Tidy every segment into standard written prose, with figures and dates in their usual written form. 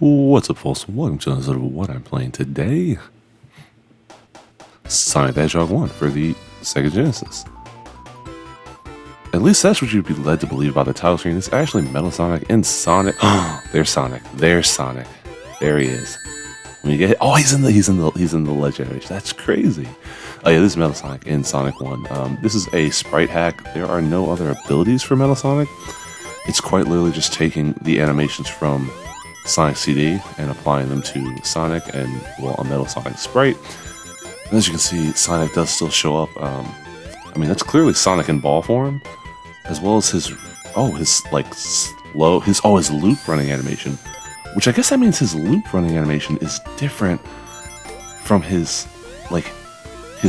What's up, folks? Welcome to another of what I'm playing today. Sonic the Hedgehog 1 for the Sega Genesis. At least that's what you'd be led to believe by the title screen. It's actually Metal Sonic and Sonic. Oh, there's Sonic. There's Sonic. There he is. When you get hit, oh, he's in the legendary. That's crazy. Oh yeah, this is Metal Sonic in Sonic 1. This is a sprite hack. There are no other abilities for Metal Sonic. It's quite literally just taking the animations from Sonic CD and applying them to Sonic and, well, a Metal Sonic sprite. And as you can see, Sonic does still show up. I mean, that's clearly Sonic in ball form, as well as his loop running animation, which I guess that means his loop running animation is different from his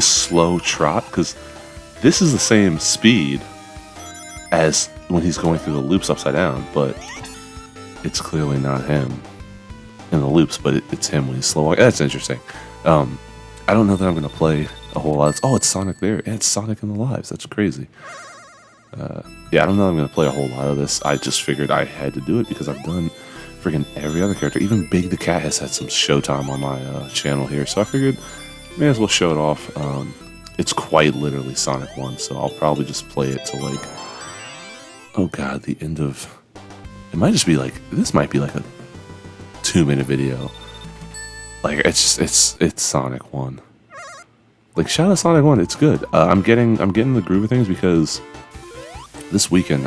slow trot, because this is the same speed as when he's going through the loops upside down, but it's clearly not him in the loops, but it's him when he's slow. That's interesting. I don't know that I'm going to play a whole lot. Oh, it's Sonic there. Yeah, it's Sonic in the lives. That's crazy. Yeah, I don't know that I'm going to play a whole lot of this. I just figured I had to do it because I've done freaking every other character. Even Big the Cat has had some showtime on my channel here, so I figured may as well show it off. It's quite literally Sonic 1, so I'll probably just play it till oh god, the end of... It might just be this might be like a 2-minute video. It's Sonic 1. Shout out Sonic 1, it's good. I'm getting the groove of things because this weekend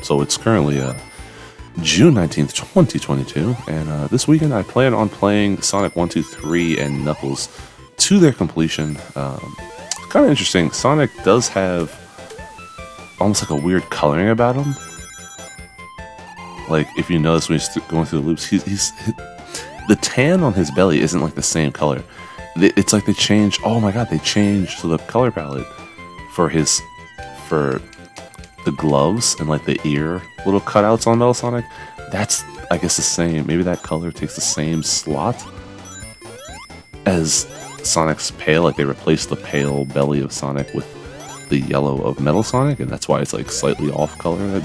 so it's currently June 19th, 2022, and this weekend I plan on playing Sonic 1, 2, 3, and Knuckles to their completion. Kind of interesting. Sonic does have almost like a weird coloring about him. If you notice when he's going through the loops, he's the tan on his belly isn't like the same color. It's like they changed. Oh my god, they changed so the color palette for the gloves and the ear little cutouts on Metal Sonic. That's, I guess, the same. Maybe that color takes the same slot as Sonic's pale. They replaced the pale belly of Sonic with the yellow of Metal Sonic, and that's why it's slightly off color.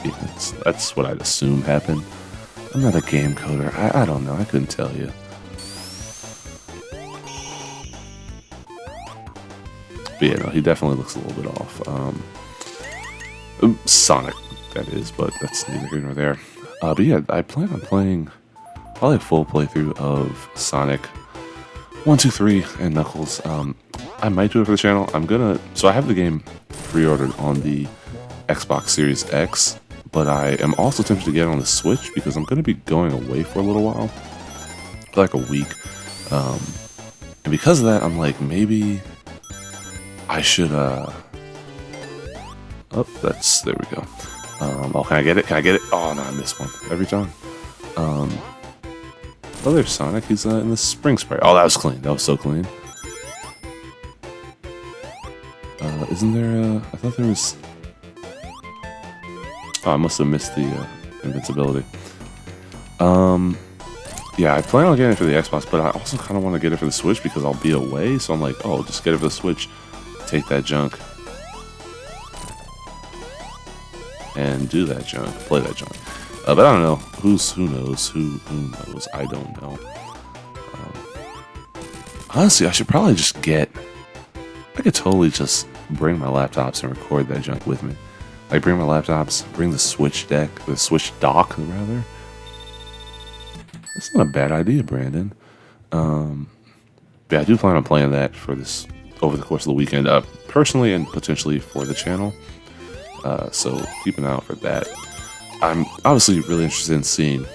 That's what I'd assume happened. I'm not a game coder. I don't know. I couldn't tell you. But yeah, no, he definitely looks a little bit off. Sonic, that is, but that's neither here nor there. But yeah, I plan on playing probably a full playthrough of Sonic 1, 2, 3, and Knuckles. I might do it for the channel. So I have the game pre-ordered on the Xbox Series X, but I am also tempted to get it on the Switch because I'm going to be going away for a little while, for a week. And because of that, I'm maybe I should, there we go. Oh, can I get it? Can I get it? Oh, no, I missed one every time. Oh, there's Sonic. He's in the spring sprite. Oh, that was clean. That was so clean. Isn't there I thought there was... Oh, I must have missed the invincibility. Yeah, I plan on getting it for the Xbox, but I also kind of want to get it for the Switch because I'll be away, so I'm oh, just get it for the Switch, take that junk, and do that junk, play that junk. But I don't know. Who knows? I don't know. Honestly, I should probably just I could totally just bring my laptops and record that junk with me. Bring my laptops, bring the Switch dock, rather. That's not a bad idea, Brandon. But yeah, I do plan on playing that over the course of the weekend, personally and potentially for the channel. So keep an eye out for that. I'm obviously really interested in seeing,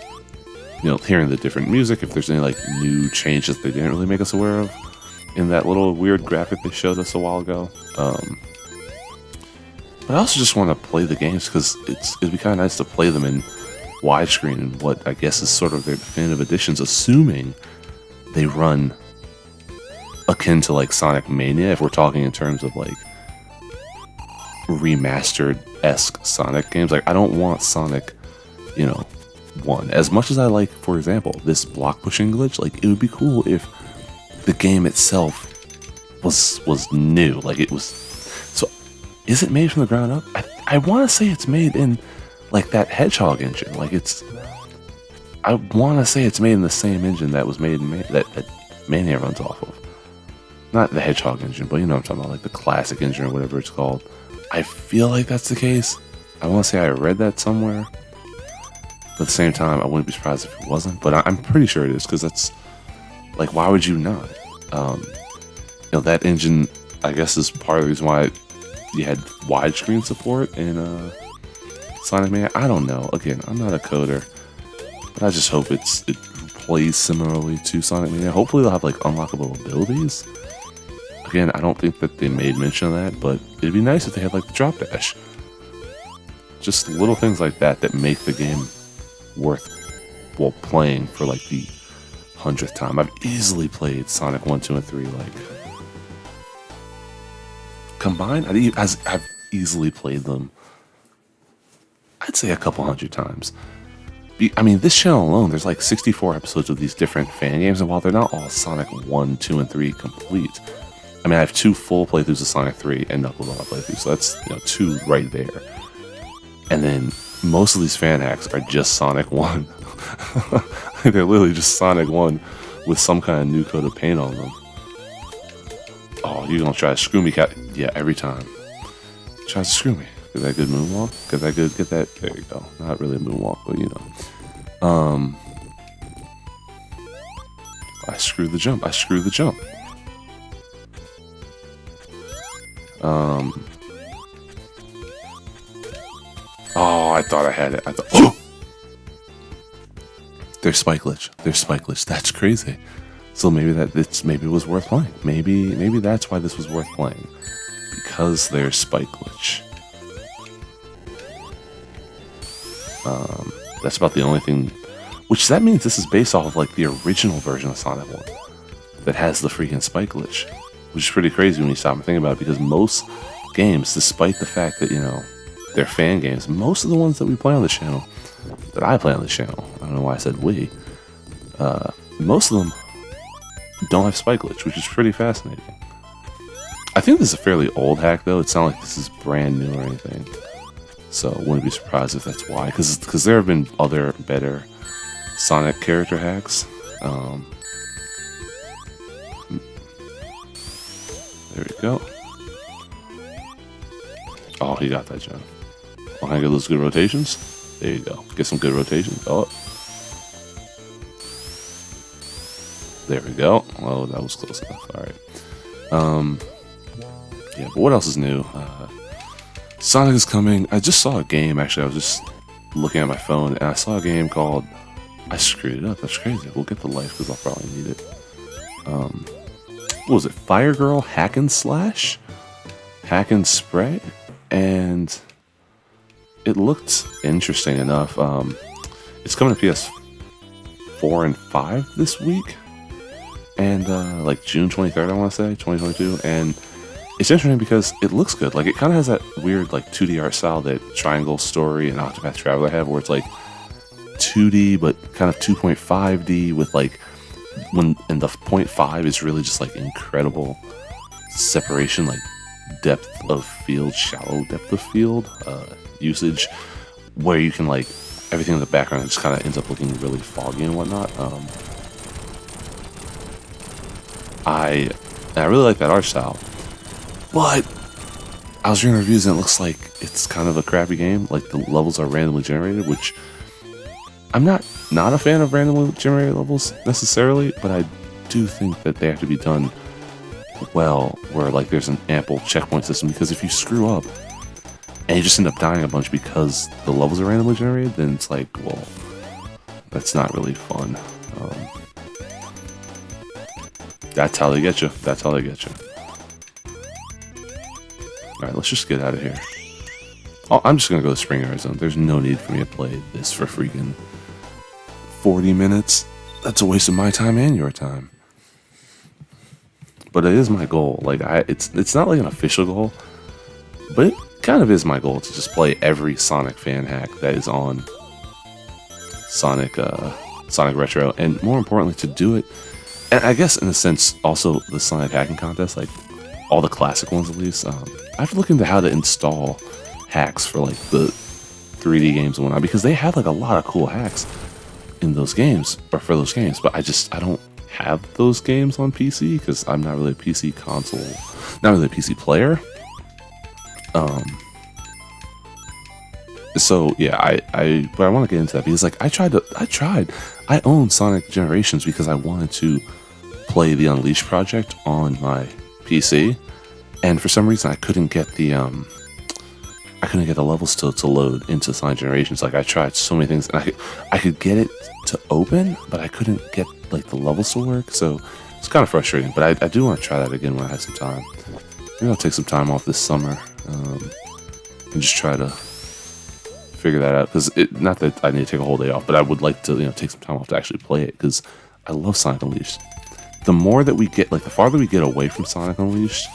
hearing the different music, if there's any new changes they didn't really make us aware of in that little weird graphic they showed us a while ago. But I also just want to play the games because it'd be kind of nice to play them in widescreen and what I guess is sort of their definitive editions, assuming they run akin to Sonic Mania, if we're talking in terms of remastered-esque Sonic games. I don't want Sonic, 1. As much as I like, for example, this block pushing glitch, it would be cool if the game itself was new. It was... So, is it made from the ground up? I want to say it's made in, that Hedgehog engine. I want to say it's made in the same engine that was made in that Mania runs off of. Not the Hedgehog engine, but you know what I'm talking about, like the classic engine or whatever it's called. I feel like that's the case. I want to say I read that somewhere. But at the same time, I wouldn't be surprised if it wasn't. But I'm pretty sure it is, because that's, like, why would you not? You know, that engine, I guess, is part of the reason why you had widescreen support in Sonic Mania. I don't know. Again, I'm not a coder, but I just hope it plays similarly to Sonic Mania. Hopefully they'll have, like, unlockable abilities. Again, I don't think that they made mention of that, but it'd be nice if they had, like, the drop dash. Just little things like that that make the game worth, well, playing for, like, the 100th time. I've easily played Sonic 1, 2, and 3, like, combined. I've easily played them, I'd say, a couple hundred times. I mean, this channel alone, there's like 64 episodes of these different fan games, and while they're not all Sonic 1, 2, and 3 complete, I mean, I have 2 full playthroughs of Sonic 3 and Knuckles on my playthrough, so that's, you know, 2 right there. And then most of these fan hacks are just Sonic 1. They're literally just Sonic 1 with some kind of new coat of paint on them. Oh, you're gonna try to screw me, cat? Yeah, every time. Tries to screw me. Get that good moonwalk? Get that, there you go. Not really a moonwalk, but you know. I screwed the jump. Oh, I thought I had it. Oh! There's spike glitch. That's crazy. So maybe maybe it was worth playing. Maybe that's why this was worth playing. Because there's spike glitch. That's about the only thing. Which that means this is based off of like the original version of Sonic 1 that has the freaking spike glitch, which is pretty crazy when you stop and think about it. Because most games, despite the fact that, you know, they're fan games, most of the ones that we play on the channel, that I play on the channel, I don't know why I said we, most of them don't have spike glitch, which is pretty fascinating. I think this is a fairly old hack, though. It's not like this is brand new or anything. So I wouldn't be surprised if that's why. Because there have been other better Sonic character hacks. There we go. Oh, he got that gem. Oh, can I get those good rotations? There you go. Get some good rotations. Oh. There we go. Oh, that was close enough. Alright. Yeah, but what else is new? Sonic is coming. I just saw a game, actually. I was just looking at my phone, and I saw a game called... I screwed it up. That's crazy. We'll get the life, because I'll probably need it. What was it? Fire Girl Hack and Slash? Hack and Spray? And it looked interesting enough. It's coming to PS4 and 5 this week. And like June 23rd, I want to say, 2022. And it's interesting because it looks good. Like, it kind of has that weird, like, 2D art style that Triangle Story and Octopath Traveler have, where it's like 2D but kind of 2.5D with like and the 0.5 is really just like incredible separation, like depth of field, shallow depth of field usage, where you can, like, everything in the background just kind of ends up looking really foggy and whatnot. I really like that art style, but I was reading reviews and it looks like it's kind of a crappy game. Like, the levels are randomly generated, which I'm not a fan of randomly generated levels necessarily, but I do think that they have to be done well, where, like, there's an ample checkpoint system, because if you screw up and you just end up dying a bunch because the levels are randomly generated, then it's like, well, that's not really fun. That's how they get you. Alright, let's just get out of here. Oh, I'm just gonna go to Spring Arizona. There's no need for me to play this for freaking 40 minutes. That's a waste of my time and your time. But it is my goal. Like, it's not like an official goal, but it kind of is my goal to just play every Sonic fan hack that is on Sonic Retro, and more importantly, to do it. And I guess in a sense, also the Sonic hacking contest, like all the classic ones at least. I have to look into how to install hacks for, like, the 3D games and whatnot, because they have, like, a lot of cool hacks in those games or for those games, but I don't have those games on PC because I'm not really a PC console, not really a PC player. So yeah, but I want to get into that because like I own Sonic Generations because I wanted to play the Unleashed project on my PC, and for some reason I couldn't get the levels to load into Sonic Generations. Like I tried so many things, and I could get it to open, but I couldn't get like the levels to work. So it's kind of frustrating. But I do want to try that again when I have some time. Maybe I'll take some time off this summer and just try to figure that out. Because not that I need to take a whole day off, but I would like to take some time off to actually play it because I love Sonic Unleashed. The more that we get, like the farther we get away from Sonic Unleashed,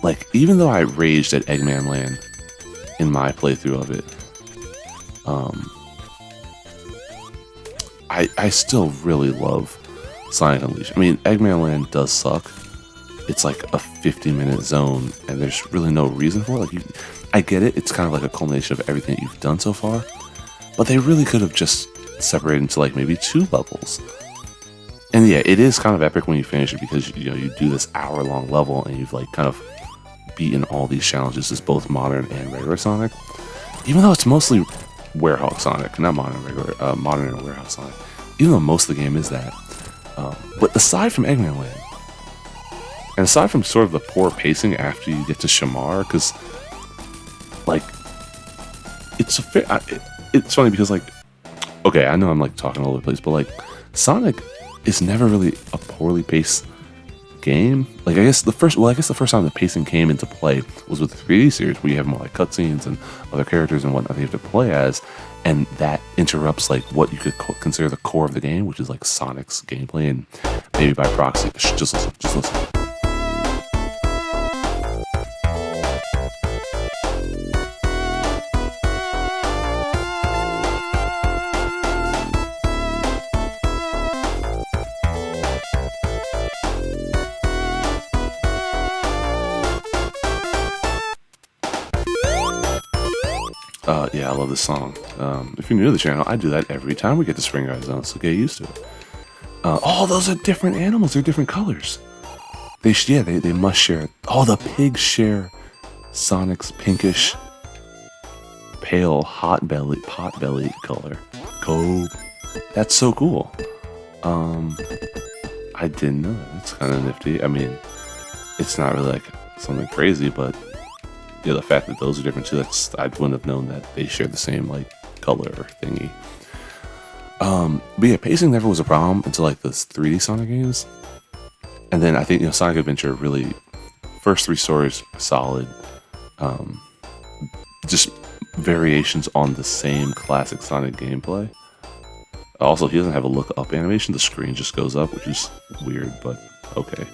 like even though I raged at Eggman Land in my playthrough of it, I still really love Sonic Unleashed. I mean, Eggman Land does suck. It's like a 50-minute zone, and there's really no reason for it. Like, I get it. It's kind of like a culmination of everything that you've done so far, but they really could have just separated into like maybe 2 levels. And yeah, it is kind of epic when you finish it because you do this hour-long level and you've like kind of beaten all these challenges as both modern and regular Sonic. Even though it's mostly Werehog Sonic, not modern and Werehog Sonic. Even though most of the game is that. But aside from Eggman Land, and aside from sort of the poor pacing after you get to Shamar, because like it's funny because like, okay, I know I'm like talking all over the place, but like Sonic is never really a poorly paced game. Like I guess the first time the pacing came into play was with the 3D series, where you have more like cutscenes and other characters and whatnot that you have to play as, and that interrupts like what you could consider the core of the game, which is like Sonic's gameplay and maybe by proxy. Just listen. Yeah, I love this song. If you're new to the channel, I do that every time we get to Spring Guard Zone, so get used to it. Oh, those are different animals. They're different colors. They must share. Oh, the pigs share Sonic's pinkish, pale, pot belly color. Cool. That's so cool. I didn't know that. It's kind of nifty. I mean, it's not really like something crazy, but yeah, the fact that those are different too, I wouldn't have known that they share the same like color thingy. But yeah, pacing never was a problem until like the 3D Sonic games. And then I think Sonic Adventure really, first 3 stories solid. Just variations on the same classic Sonic gameplay. Also, he doesn't have a look up animation, the screen just goes up, which is weird, but okay.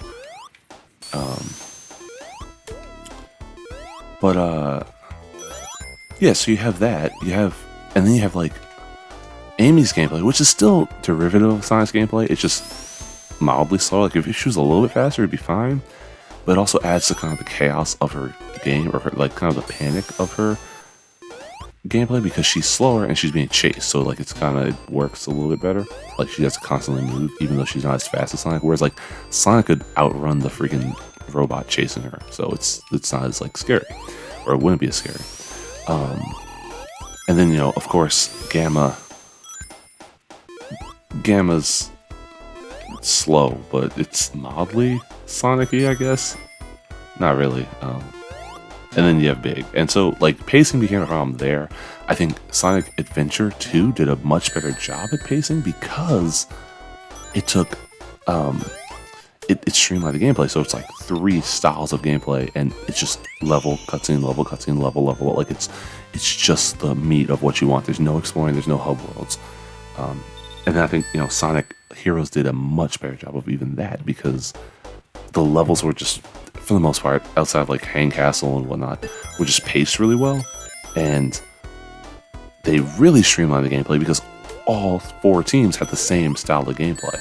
Yeah, so you have that, and then you have like Amy's gameplay, which is still derivative of Sonic's gameplay. It's just mildly slow. Like if she was a little bit faster, it'd be fine. But it also adds to kind of the chaos of her game, or like kind of the panic of her gameplay, because she's slower and she's being chased. So like it works a little bit better. Like she has to constantly move, even though she's not as fast as Sonic. Whereas like Sonic could outrun the freaking robot chasing her, so it's not as like scary, or it wouldn't be as scary. And then of course Gamma's slow, but it's mildly Sonic-y, I guess. Not really. And then you have Big, and so like pacing became a problem there. I think Sonic Adventure 2 did a much better job at pacing because it took it streamlined the gameplay, so it's like 3 styles of gameplay, and it's just level, cutscene, level. Like it's just the meat of what you want. There's no exploring, there's no hub worlds. And then I think Sonic Heroes did a much better job of even that, because the levels were just, for the most part, outside of like Hang Castle and whatnot, were just paced really well, and they really streamlined the gameplay because all 4 teams had the same style of gameplay.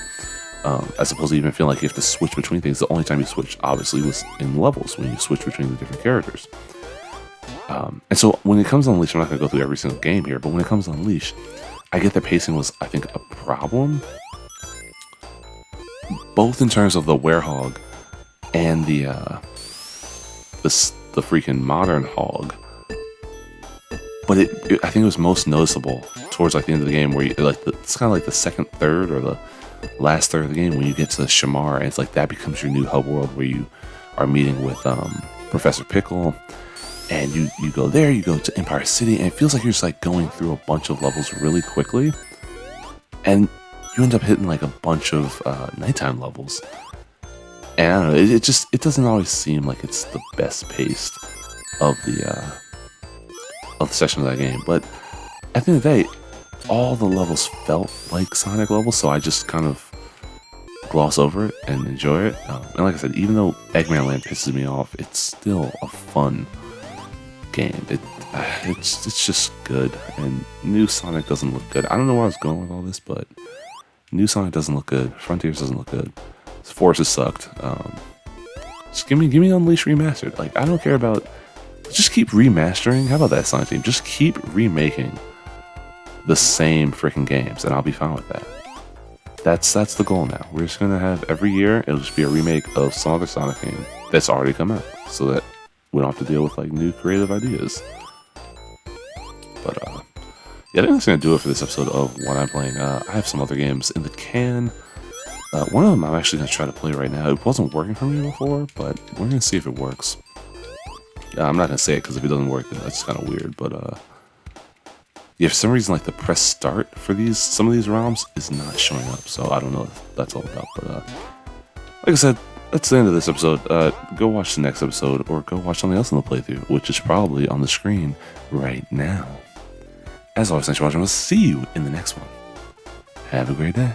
As opposed to even feeling like you have to switch between things. The only time you switch, obviously, was in levels, when you switch between the different characters. And so when it comes to Unleashed, I'm not going to go through every single game here, but when it comes to Unleashed, I get the pacing was, I think, a problem, both in terms of the Werehog and the freaking modern hog. But I think it was most noticeable towards like the end of the game, where you like it's kind of like the second third or the last third of the game when you get to the Shamar, and it's like that becomes your new hub world where you are meeting with Professor Pickle, and you go there, you go to Empire City, and it feels like you're just like going through a bunch of levels really quickly, and you end up hitting like a bunch of nighttime levels. And I don't know, it doesn't always seem like it's the best paced of the section of that game. But at the end of the day, all the levels felt like Sonic levels, so I just kind of gloss over it and enjoy it. And like I said, even though Eggman Land pisses me off, it's still a fun game. It's just good, and new Sonic doesn't look good. I don't know where I was going with all this, but new Sonic doesn't look good. Frontiers doesn't look good. Force has sucked. Just give me Unleashed remastered. Like, I don't care about. Just keep remastering. How about that, Sonic Team? Just keep remaking the same freaking games, and I'll be fine with that. That's the goal now. We're just gonna have every year. It'll just be a remake of some other Sonic game that's already come out, so that we don't have to deal with like new creative ideas. But yeah, I think that's gonna do it for this episode of what I'm playing. I have some other games in the can. One of them I'm actually going to try to play right now. It wasn't working for me before, but we're going to see if it works. I'm not going to say it because if it doesn't work, then that's kind of weird. But yeah, for some reason, like the press start for some of these ROMs is not showing up. So I don't know what that's all about. But like I said, that's the end of this episode. Go watch the next episode, or go watch something else in the playthrough, which is probably on the screen right now. As always, thanks for watching. We'll see you in the next one. Have a great day.